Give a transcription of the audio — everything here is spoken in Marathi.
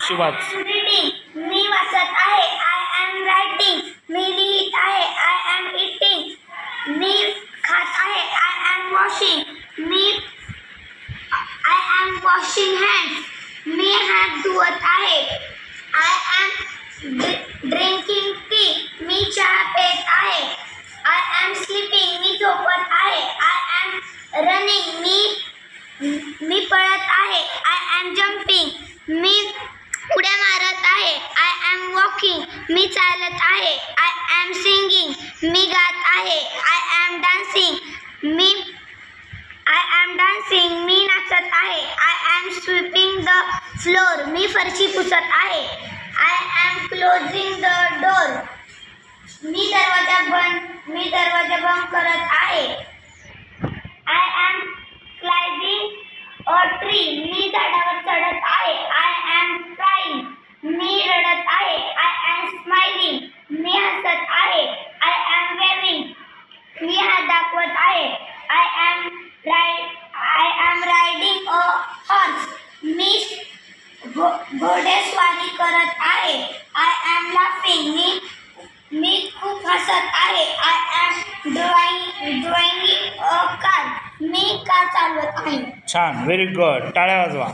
शिवाच रीडिंग मी वाचत आहे. आय एम रायटिंग मी लिहित आहे. आय एम इटिंग मी खात आहे. आय एम वॉशिंग हँड्स मी हात धुवत आहे. आय एम ड्रिंकिंग टी मी चहा पेत आहे. आय एम स्लीपिंग मी झोपत आहे. आय एम रनिंग मी पळत आहे. आय एम जम्पिंग मी उड्या मारत आहे. आय एम वॉकिंग मी चालत आहे. आय एम सिंगिंग मी गात आहे. आय एम डान्सिंग मी नाचत आहे. I am sweeping the floor मी फरशी पुसत आहे. I am closing the door मी दरवाजा बंद करत आहे. I am climbing a tree मी झाडावर चढत आहे. आय एम क्राईंग मी रडत आहे. आय एम स्माइलिंग मी हसत आहे. आय एम वेविंग मी हात दाखवत आहे. I am riding a horse मी घोडेस्वारी करत आहे. आय एम लाफिंग मी खूप हसत आहे. I am drawing a car me car चालवत आहे. छान, व्हेरी गुड. टाळ्या वाजवा.